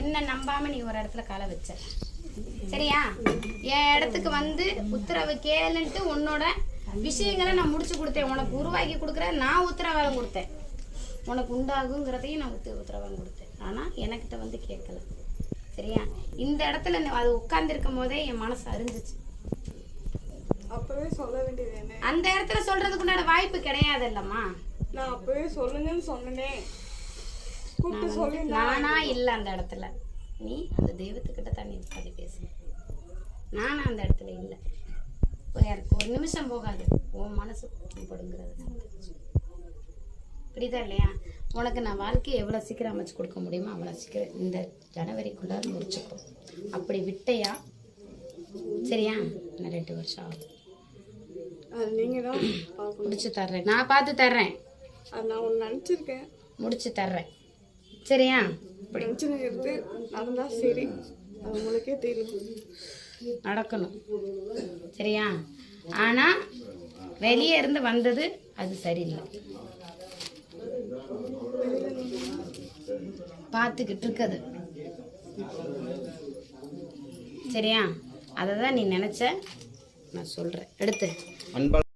என்ன நம்பாம நீ ஒரு இடத்துல காலை வச்ச, சரியா? என் இடத்துக்கு வந்து உத்தரவு கேளுன்ட்டு உன்னோட விஷயங்களை நான் முடிச்சு கொடுத்தேன். உனக்கு உருவாக்கி கொடுக்குறேன், நான் உத்தரவாதம் கொடுத்தேன். உனக்கு உண்டாகுங்கிறதையும் நான் உத்தரவாதம் கொடுத்தேன். ஆனால் எனக்கிட்ட வந்து கேட்கல, சரியா? இந்த இடத்துல அது உட்கார்ந்துருக்கும் போதே என் மனசு அறிஞ்சிச்சு. அப்பவே சொல்ல வேண்டியது. அந்த இடத்துல சொல்றதுக்கு உண்டான வாய்ப்பு கிடையாது இல்லம்மா. நான் அப்பவே சொல்லுங்கன்னு சொன்னேன். நானா இல்லை அந்த இடத்துல. நீ அந்த தெய்வத்துக்கிட்ட தான் நீ பற்றி பேசு. நானா அந்த இடத்துல இல்லை. ஒரு நிமிஷம் போகாது உன் மனசு படுங்கிறது. புரியுதா இல்லையா? உனக்கு நான் வாழ்க்கையை எவ்வளோ சீக்கிரம் அமைச்சு கொடுக்க முடியுமோ அவ்வளோ சீக்கிரம் இந்த ஜனவரிக்குள்ளார முடிச்சுக்கோ. அப்படி விட்டையா, சரியா? நான் 2 வருஷம் ஆகும். நீங்க தான் முடிச்சு தர்றேன், நான் பார்த்து தர்றேன். நான் ஒன்று நினச்சிருக்கேன், முடிச்சு தர்றேன், சரியா? நினச்சினுங்கிறது நடந்தா சரி, அது உங்களுக்கே தெரியும், நடக்கணும், சரியா? ஆனால் வெளியே இருந்து வந்தது அது சரியில்லை. பார்த்துக்கிட்டு இருக்குது, சரியா? அதை தான் நீ நினச்ச. நான் சொல்கிறேன் எடுத்து.